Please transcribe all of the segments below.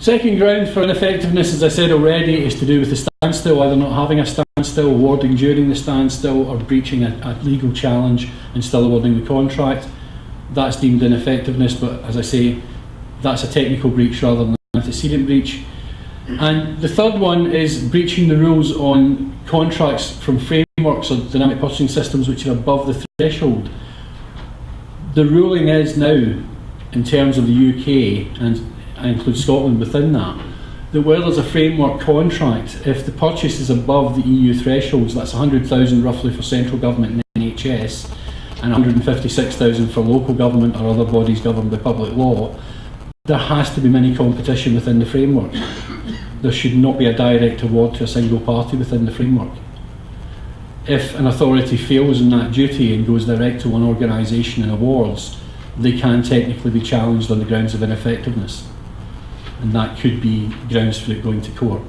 Second ground for ineffectiveness, as I said already, is to do with the standstill, either not having a standstill, awarding during the standstill, or breaching a legal challenge and still awarding the contract. That's deemed ineffectiveness, but as I say, that's a technical breach rather than an antecedent breach. And the third one is breaching the rules on contracts from frameworks or dynamic purchasing systems which are above the threshold. The ruling is now, in terms of the UK, and I include Scotland within that, that where there's a framework contract, if the purchase is above the EU thresholds, that's 100,000 roughly for central government and NHS, and 156,000 for local government or other bodies governed by public law, there has to be mini competition within the framework. There should not be a direct award to a single party within the framework. If an authority fails in that duty and goes direct to one organisation and awards, they can technically be challenged on the grounds of ineffectiveness. And that could be grounds for it going to court.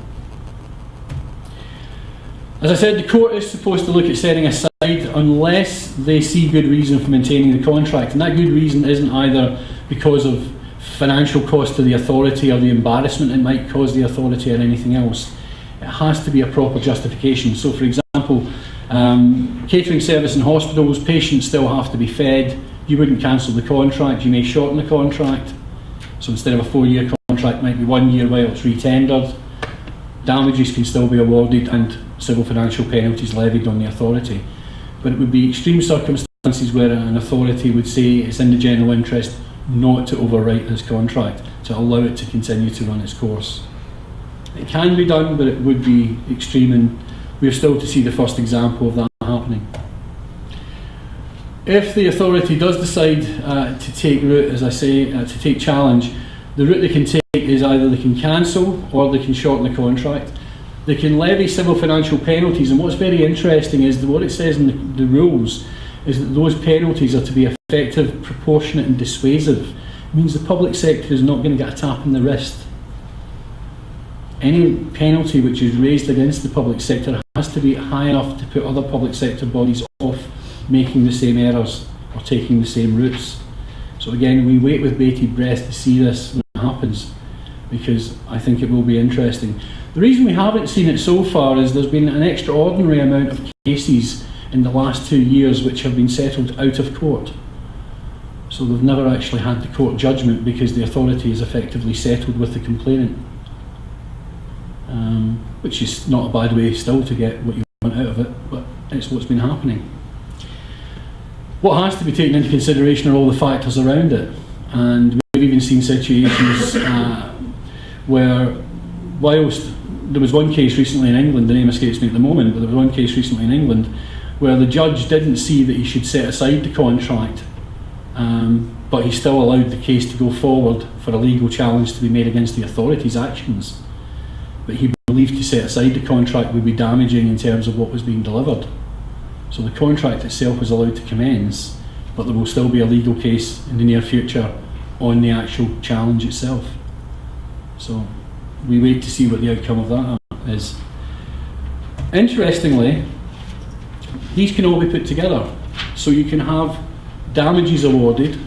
As I said, the court is supposed to look at setting aside unless they see good reason for maintaining the contract, and that good reason isn't either because of financial cost to the authority or the embarrassment it might cause the authority or anything else. It has to be a proper justification. So for example, catering service in hospitals, patients still have to be fed. You wouldn't cancel the contract, you may shorten the contract. So instead of a 4-year contract, it might be 1 year while it's re-tendered. Damages can still be awarded and civil financial penalties levied on the authority. But it would be extreme circumstances where an authority would say it's in the general interest not to overwrite this contract, to allow it to continue to run its course. It can be done, but it would be extreme, and we're still to see the first example of that happening. If the authority does decide to take route, as I say, to take challenge, the route they can take is either they can cancel or they can shorten the contract. They can levy civil financial penalties, and what's very interesting is that what it says in the rules is that those penalties are to be effective, proportionate and dissuasive. It means the public sector is not going to get a tap in the wrist. Any penalty which is raised against the public sector has to be high enough to put other public sector bodies off making the same errors or taking the same routes. So again, we wait with bated breath to see this when it happens, because I think it will be interesting. The reason we haven't seen it so far is there's been an extraordinary amount of cases in the last 2 years which have been settled out of court. So they've never actually had the court judgment because the authority is effectively settled with the complainant. Which is not a bad way still to get what you want out of it, but it's what's been happening. What has to be taken into consideration are all the factors around it, and we've even seen situations where, whilst there was one case recently in England, the name escapes me at the moment, but there was one case recently in England where the judge didn't see that he should set aside the contract, but he still allowed the case to go forward for a legal challenge to be made against the authority's actions. But he believed to set aside the contract would be damaging in terms of what was being delivered. So the contract itself was allowed to commence, but there will still be a legal case in the near future on the actual challenge itself. So we wait to see what the outcome of that is. Interestingly, these can all be put together. So you can have damages awarded,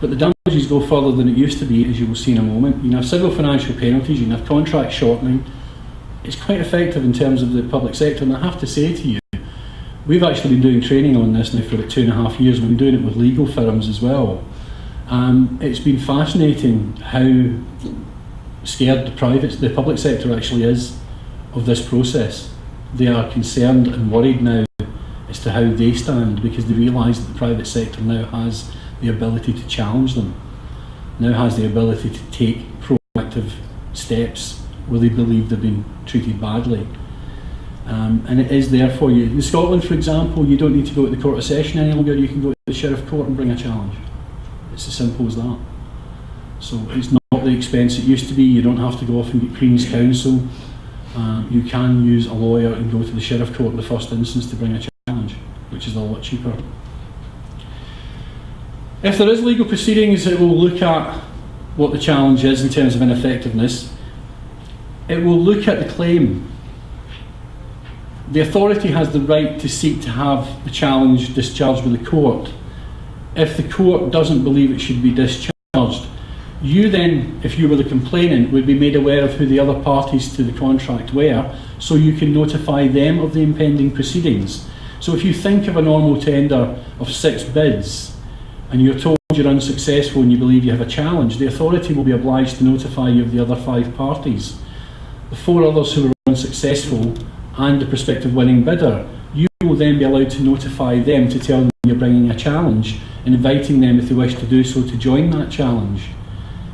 but the damages go further than it used to be, as you will see in a moment. You can have civil financial penalties, you can have contract shortening. It's quite effective in terms of the public sector, and I have to say to you, we've actually been doing training on this now for about 2.5 years. We've been doing it with legal firms as well. It's been fascinating how scared the public sector actually is of this process. They are concerned and worried now as to how they stand, because they realise that the private sector now has the ability to challenge them, now has the ability to take proactive steps where they believe they've been treated badly. And it is there for you. In Scotland, for example, you don't need to go to the Court of Session any longer, you can go to the Sheriff Court and bring a challenge. It's as simple as that. So it's not the expense it used to be. You don't have to go off and get Queen's Counsel. You can use a lawyer and go to the Sheriff Court in the first instance to bring a challenge, which is a lot cheaper. If there is legal proceedings, it will look at what the challenge is in terms of ineffectiveness. It will look at the claim. The authority has the right to seek to have the challenge discharged with the court. If the court doesn't believe it should be discharged, You then, if you were the complainant, would be made aware of who the other parties to the contract were, so you can notify them of the impending proceedings. So if you think of a normal tender of 6 bids, and you're told you're unsuccessful and you believe you have a challenge, the authority will be obliged to notify you of the other 5 parties. The 4 others who were unsuccessful and the prospective winning bidder, you will then be allowed to notify them to tell them you're bringing a challenge and inviting them, if they wish to do so, to join that challenge.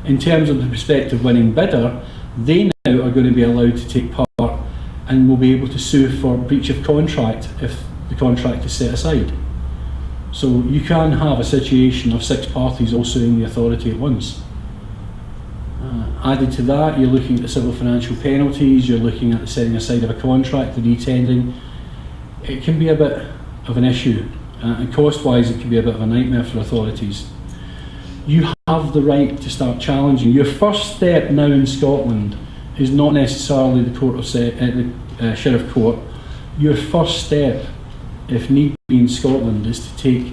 In terms of the prospective winning bidder, they now are going to be allowed to take part and will be able to sue for breach of contract if the contract is set aside. So you can have a situation of 6 parties all suing the authority at once. Added to that, you're looking at the civil financial penalties, you're looking at the setting aside of a contract, the retendering. It can be a bit of an issue, and cost-wise it can be a bit of a nightmare for authorities. You have the right to start challenging. Your first step now in Scotland is not necessarily the court of Sheriff Court. Your first step, if need be in Scotland, is to take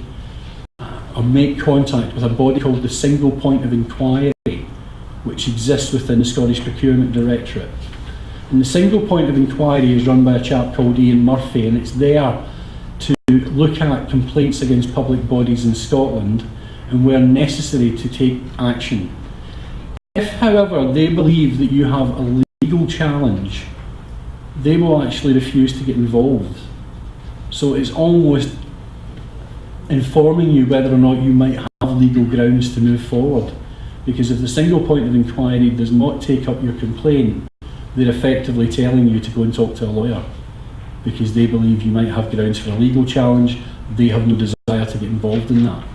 or make contact with a body called the Single Point of Inquiry, which exists within the Scottish Procurement Directorate. And the Single Point of Inquiry is run by a chap called Ian Murphy, and it's there to look at complaints against public bodies in Scotland and where necessary to take action. If, however, they believe that you have a legal challenge, they will actually refuse to get involved. So it's almost informing you whether or not you might have legal grounds to move forward. Because if the Single Point of Inquiry does not take up your complaint, they're effectively telling you to go and talk to a lawyer, because they believe you might have grounds for a legal challenge. They have no desire to get involved in that.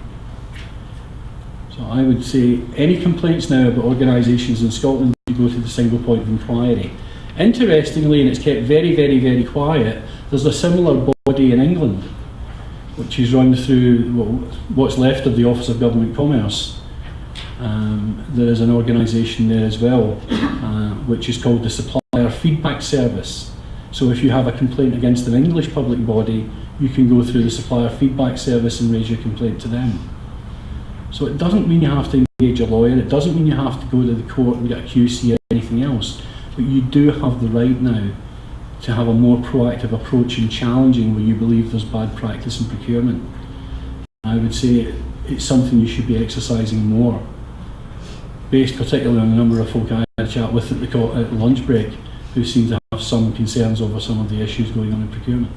So I would say any complaints now about organisations in Scotland, you go to the Single Point of Inquiry. Interestingly, and it's kept very, very, very quiet, there's a similar body in England, which is run through what's left of the Office of Government Commerce. There is an organisation there as well, which is called the Supplier Feedback Service. So if you have a complaint against an English public body, you can go through the Supplier Feedback Service and raise your complaint to them. So it doesn't mean you have to engage a lawyer, it doesn't mean you have to go to the court and get a QC or anything else, but you do have the right now to have a more proactive approach in challenging where you believe there's bad practice in procurement. I would say it's something you should be exercising more, based particularly on the number of folk I had a chat with at lunch break who seem to have some concerns over some of the issues going on in procurement.